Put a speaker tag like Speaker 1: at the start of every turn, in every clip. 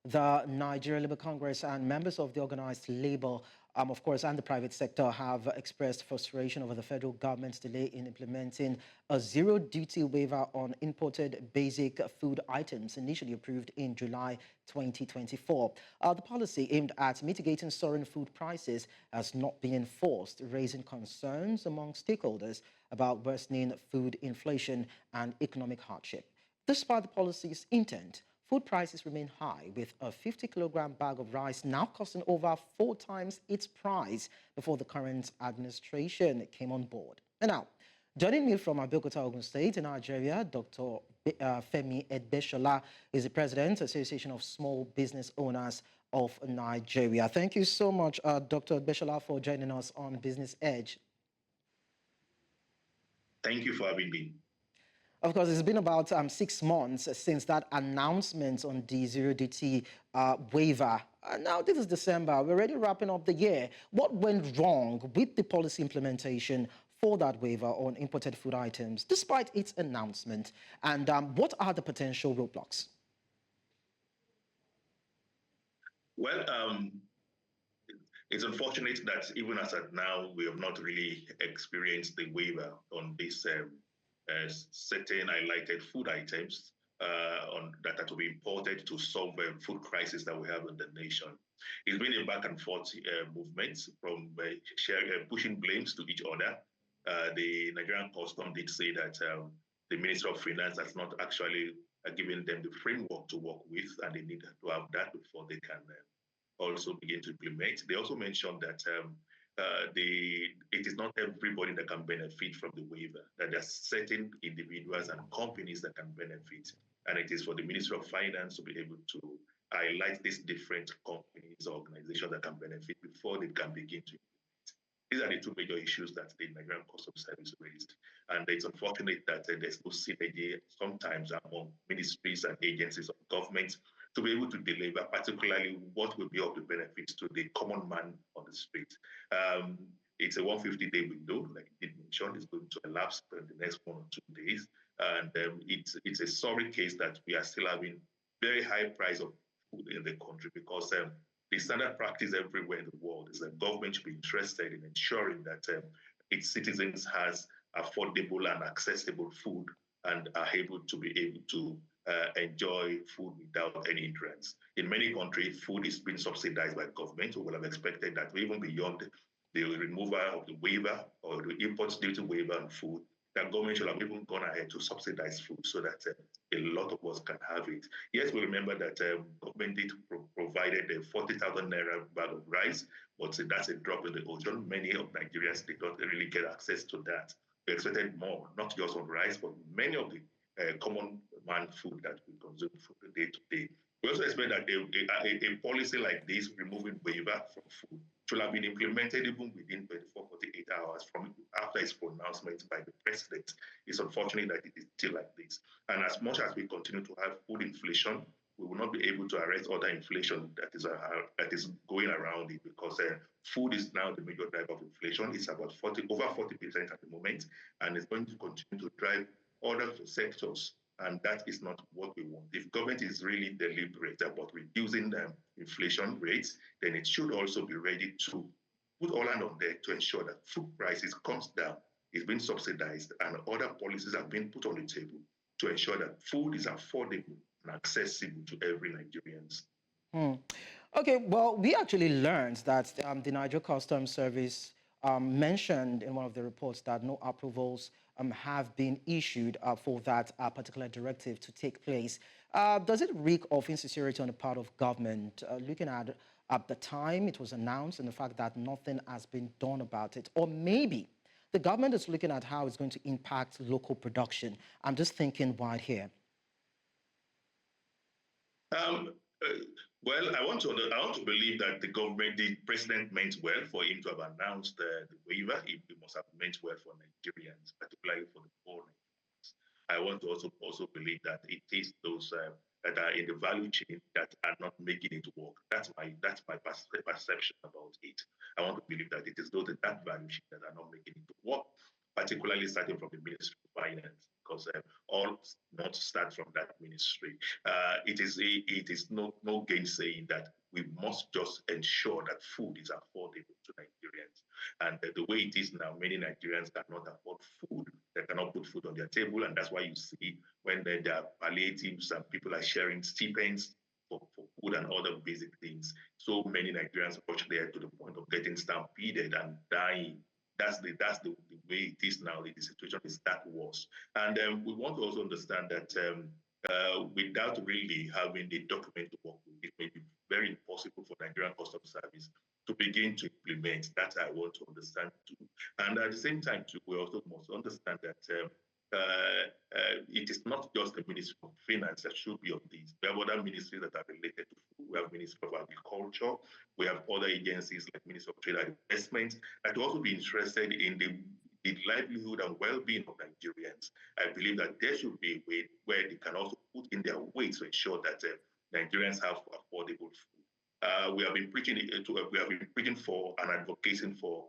Speaker 1: The Nigeria Labour Congress and members of the organized labor, of course, and the private sector have expressed frustration over the federal government's delay in implementing a zero-duty waiver on imported basic food items initially approved in July 2024. The policy aimed at mitigating soaring food prices has not been enforced, raising concerns among stakeholders about worsening food inflation and economic hardship. Despite the policy's intent, food prices remain high, with a 50-kilogram bag of rice now costing over 4 times its price before the current administration came on board. And now, joining me from Abeokuta, Ogun State in Nigeria, Dr. Femi Egbesola is the President, Association of Small Business Owners of Nigeria. Thank you so much, Dr. Egbesola, for joining us on Business Edge.
Speaker 2: Thank you for having me.
Speaker 1: Of course, it's been about 6 months since that announcement on the zero-duty waiver. Now, this is December. We're already wrapping up the year. What went wrong with the policy implementation for that waiver on imported food items, despite its announcement? And what are the potential roadblocks?
Speaker 2: Well, it's unfortunate that even as at now, we have not really experienced the waiver on this certain highlighted food items that are to be imported to solve food crisis that we have in the nation. It's been a back and forth movement from pushing blames to each other. The Nigerian Custom did say that the Minister of Finance has not actually given them the framework to work with, and they need to have that before they can also begin to implement. They also mentioned that it is not everybody that can benefit from the waiver, that there are certain individuals and companies that can benefit. And it is for the Ministry of Finance to be able to highlight these different companies or organizations that can benefit before they can begin to implement. These are the two major issues that the Nigerian Customs Service raised. And it's unfortunate that there's no synergy sometimes among ministries and agencies of government to be able to deliver, particularly what will be of the benefits to the common man on the street. It's a 150-day window, like you did mention, it's going to elapse in the next 1 or 2 days. And it's a sorry case that we are still having very high price of food in the country because the standard practice everywhere in the world is that government should be interested in ensuring that its citizens has affordable and accessible food and are able to enjoy food without any hindrance. In many countries, food is being subsidized by government. We would have expected that even beyond the removal of the waiver or the import duty waiver on food, that government should have even gone ahead to subsidize food so that a lot of us can have it. Yes, we remember that government did provided a 40,000 naira bag of rice, but that's a drop in the ocean. Many of Nigerians did not really get access to that. We expected more, not just on rice, but many of the common man food that we consume from the day to day. We also expect that a policy like this, removing waiver from food, should have been implemented even within 24, 48 hours from after its pronouncement by the president. It's unfortunate that it is still like this. And as much as we continue to have food inflation, we will not be able to arrest other inflation that is going around it because food is now the major driver of inflation. It's about over 40% at the moment, and it's going to continue to drive other sectors, and that is not what we want. If government is really deliberate about reducing the inflation rates, then it should also be ready to put all hands on deck to ensure that food prices comes down, is being subsidized, and other policies have been put on the table to ensure that food is affordable and accessible to every Nigerians.
Speaker 1: Okay, well, we actually learned that the Nigeria Customs Service mentioned in one of the reports that no approvals have been issued for that particular directive to take place. Does it reek of insincerity on the part of government, looking at the time it was announced and the fact that nothing has been done about it? Or maybe the government is looking at how it's going to impact local production. I'm just thinking wide here.
Speaker 2: Well, I want to believe that the president meant well for him to have announced the waiver. He must have meant well for Nigerians, particularly for the poor Nigerians. I want to also believe that it is those that are in the value chain that are not making it work. That's my perception about it. I want to believe that it is those in that value chain that are not making it work. particularly starting from the Ministry of Finance, because all not start from that ministry. It is no gainsaying that we must just ensure that food is affordable to Nigerians. And the way it is now, many Nigerians cannot afford food. They cannot put food on their table, and that's why you see when there are palliatives and people are sharing stipends for food and other basic things. So many Nigerians rush there to the point of getting stampeded and dying. That's the way it is now. The situation is that worse. And we want to also understand that without really having the document to work with, it may be very impossible for Nigerian Customs Service to begin to implement. That I want to understand too. And at the same time, too, we also must understand that it is not just the Ministry of Finance that should be on this. We have other ministries that are related to food. We have Ministry of Agriculture. We have other agencies like Ministry of Trade and Investment that will also be interested in the livelihood and well-being of Nigerians. I believe that there should be a way where they can also put in their weight to ensure that Nigerians have affordable food. We have been preaching for and advocating for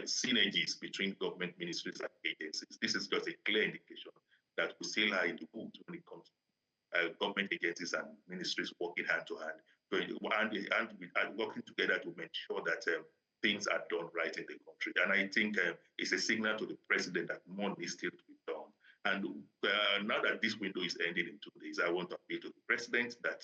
Speaker 2: synergies between government ministries and agencies. This is just a clear indication that we still are in the boot when it comes to government agencies and ministries working hand to hand, and working together to make sure that things are done right in the country. And I think it's a signal to the president that more needs still to be done. And now that this window is ending in 2 days, I want to appeal to the president that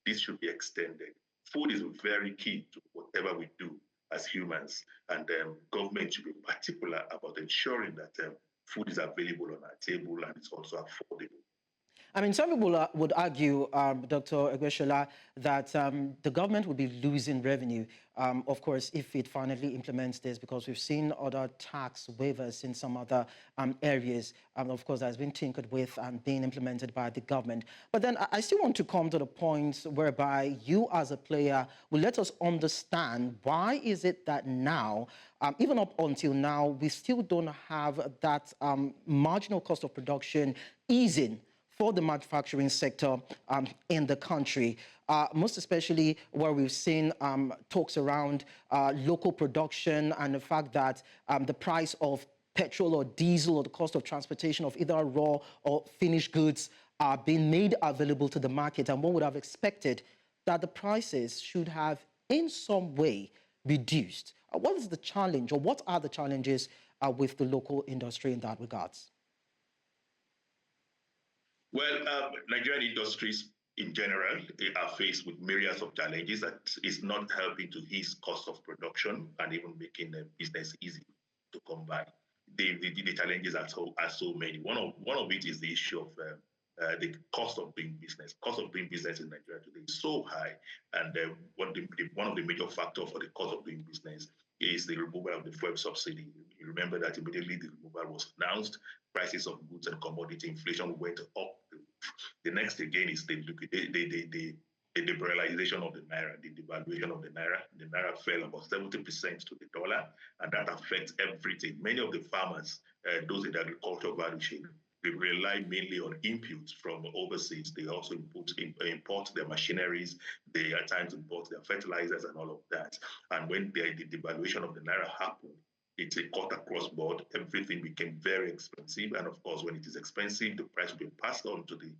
Speaker 2: this should be extended. Food is very key to whatever we do as humans, and government should be particular about ensuring that food is available on our table and it's also affordable.
Speaker 1: I mean, some people would argue, Dr. Egbesola, that the government would be losing revenue, of course, if it finally implements this, because we've seen other tax waivers in some other areas, of course, that's been tinkered with and being implemented by the government. But then I still want to come to the point whereby you as a player will let us understand why is it that now, even up until now, we still don't have that marginal cost of production easing for the manufacturing sector in the country, most especially where we've seen talks around local production and the fact that the price of petrol or diesel or the cost of transportation of either raw or finished goods are being made available to the market. And one would have expected that the prices should have in some way reduced. What is the challenge, or what are the challenges with the local industry in that regards?
Speaker 2: Well, Nigerian industries in general are faced with myriads of challenges that is not helping to ease cost of production and even making business easy to come by. The challenges are so many. One of it is the issue of the cost of doing business. Cost of doing business in Nigeria today is so high, and one of the major factors for the cost of doing business is the removal of the fuel subsidy. You remember that immediately the removal was announced, prices of goods and commodity inflation went up. The next again is the liberalization of the naira, the devaluation of the naira. The naira fell about 70% to the dollar, and that affects everything. Many of the farmers, those in the agricultural value chain, they rely mainly on inputs from overseas. They also import their machineries. They at times import their fertilizers and all of that. And when the devaluation of the naira happened, it's a cut across board. Everything became very expensive. And of course, when it is expensive, the price will be passed on to the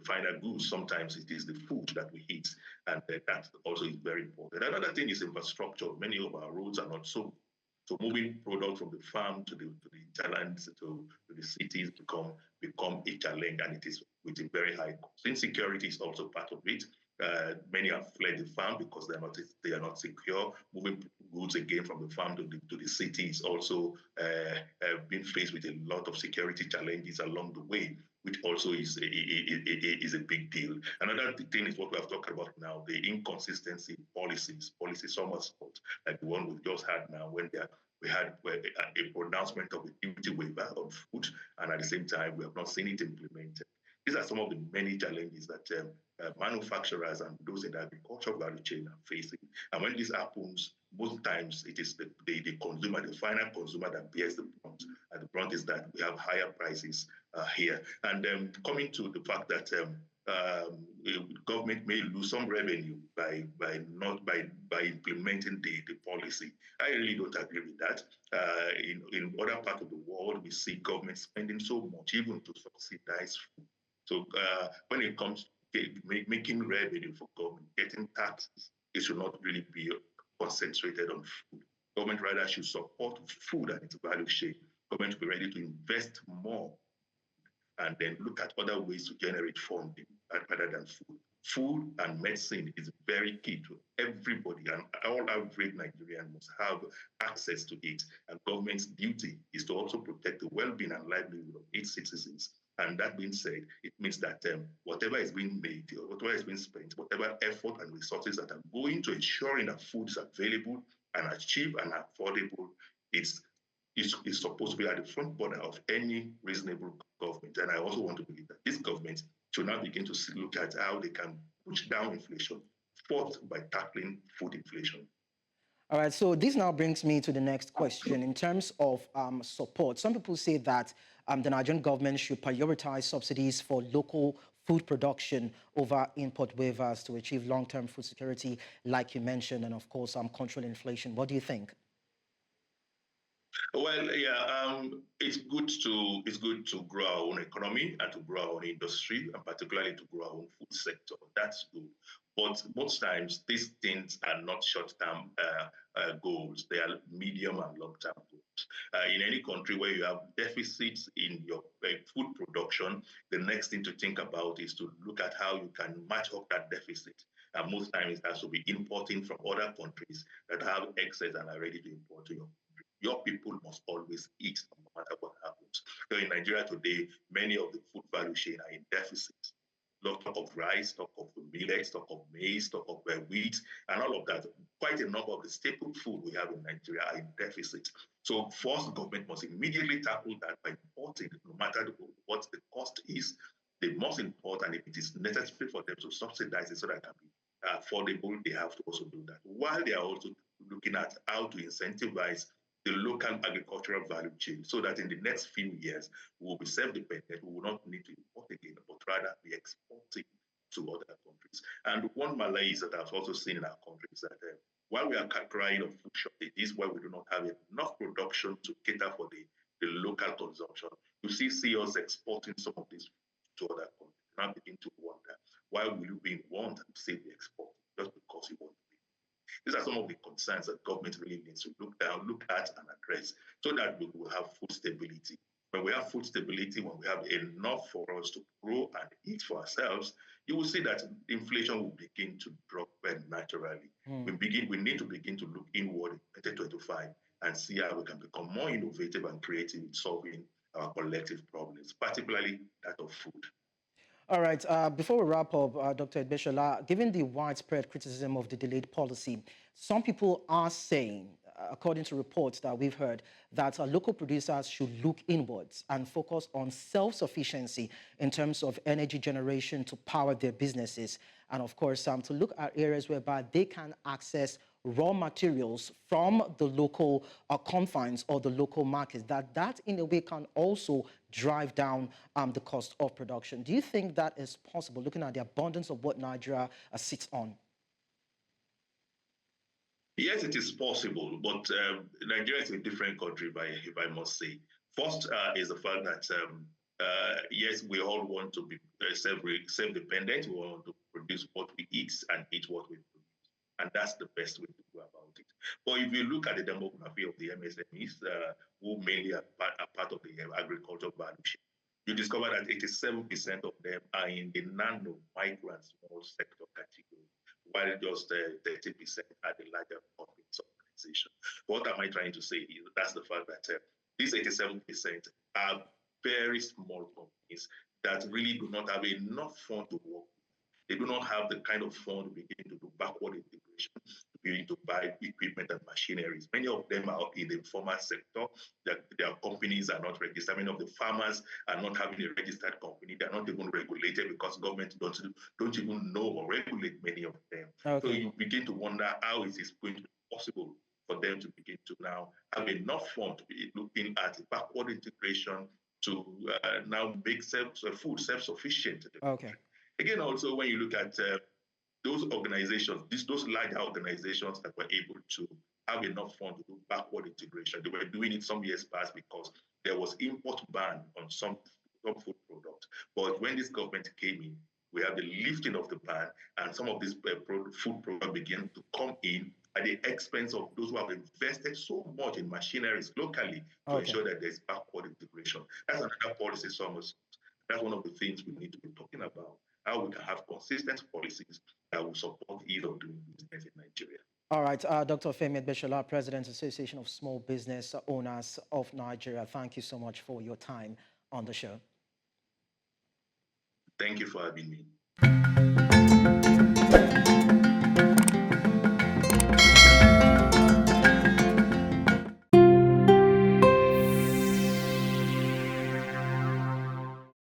Speaker 2: final goods. Sometimes it is the food that we eat, and that also is very important. Another thing is infrastructure. Many of our roads are not so moving products from the farm to the hinterlands to the cities become a challenge, and it is with a very high cost. Insecurity is also part of it. Many have fled the farm because they are not secure. Moving goods again from the farm to the city is also being faced with a lot of security challenges along the way, which also is a big deal. Another thing is what we have talked about now: the inconsistency policies somewhat like the one we've just had now, when we had a pronouncement of a duty waiver on food, and at the same time we have not seen it implemented. These are some of the many challenges that manufacturers and those in the agricultural value chain are facing. And when this happens, most times it is the consumer, the final consumer, that bears the brunt. And the brunt is that we have higher prices here. And coming to the fact that government may lose some revenue by implementing the policy. I really don't agree with that. In other parts of the world, we see government spending so much even to subsidize food. So when it comes to making revenue for government, getting taxes, it should not really be concentrated on food. Government rather should support food and its value chain. Government should be ready to invest more and then look at other ways to generate funding rather than food. Food and medicine is very key to everybody, and all average Nigerians must have access to it. And government's duty is to also protect the well-being and livelihood of its citizens. And that being said, it means that whatever is being made, whatever is being spent, whatever effort and resources that are going to ensuring that food is available and cheap and affordable, it's is supposed to be at the front border of any reasonable government. And I also want to believe that this government should now begin to look at how they can push down inflation, first by tackling food inflation.
Speaker 1: All right, so this now brings me to the next question. In terms of support, some people say that the Nigerian government should prioritize subsidies for local food production over import waivers to achieve long-term food security, like you mentioned, and of course, control inflation. What do you think?
Speaker 2: Well, yeah, it's good to grow our own economy and to grow our own industry, and particularly to grow our own food sector. That's good. But most times, these things are not short-term goals; they are medium and long-term goals. In any country where you have deficits in your food production, the next thing to think about is to look at how you can match up that deficit. And most times, it has to be importing from other countries that have excess and are ready to import to your people must always eat no matter what happens. So in Nigeria today, many of the food value chain are in deficit. Talk of rice, talk of millet, talk of maize, talk of wheat, and all of that. Quite a number of the staple food we have in Nigeria are in deficit. So first, the government must immediately tackle that by importing, no matter what the cost is. They must import, and if it is necessary for them to subsidize it so that it can be affordable, they have to also do that. While they are also looking at how to incentivize the local agricultural value chain so that in the next few years we will be self-dependent. We will not need to import again, but rather be exporting to other countries. And one malaise that I've also seen in our country is that while we are crying of food shortages, where we do not have enough production to cater for the local consumption, you see us exporting some of this to other countries. Now begin to wonder, why will you be want to say we export just because you want to? These are some of the concerns that government really needs to look at and address so that we will have food stability. When we have food stability, when we have enough for us to grow and eat for ourselves, you will see that inflation will begin to drop naturally. We need to begin to look inward in 2025 and see how we can become more innovative and creative in solving our collective problems, particularly that of food.
Speaker 1: All right, before we wrap up, Dr. Egbesola, given the widespread criticism of the delayed policy, some people are saying, according to reports that we've heard, that local producers should look inwards and focus on self-sufficiency in terms of energy generation to power their businesses. And of course, to look at areas whereby they can access raw materials from the local confines or the local markets, that in a way can also drive down the cost of production. Do you think that is possible, looking at the abundance of what Nigeria sits on?
Speaker 2: Yes, it is possible, but Nigeria is a different country, if I must say. First is the fact that, yes, we all want to be self-dependent. We want to produce what we eat and eat what we produce. And that's the best way to go about it. But if you look at the demography of the MSMEs, who mainly are part of the agricultural value chain, you discover that 87% of them are in the nano, micro, and small sector category, while just 30% are the larger companies organization. What am I trying to say is that's the fact that these 87% are very small companies that really do not have enough fund to work. They do not have the kind of fund to begin to do backward integration, to begin to buy equipment and machineries. Many of them are in the informal sector. Their companies are not registered. Many of the farmers are not having a registered company. They're not even regulated because government don't even know or regulate many of them. Okay. So you begin to wonder how it is going to be possible for them to begin to now have enough fund to be looking at backward integration to now make food self-sufficient. Okay. Again, also, when you look at those organizations, those larger organizations that were able to have enough funds to do backward integration, they were doing it some years past because there was import ban on some food products. But when this government came in, we have the lifting of the ban, and some of these food products began to come in at the expense of those who have invested so much in machineries locally to ensure that there's backward integration. That's another policy summary. That's one of the things we need to be talking about, how we can have consistent policies that will support ease of doing business in Nigeria.
Speaker 1: All right, Dr. Femi Egbesola, President, Association of Small Business Owners of Nigeria, thank you so much for your time on the show.
Speaker 2: Thank you for having me.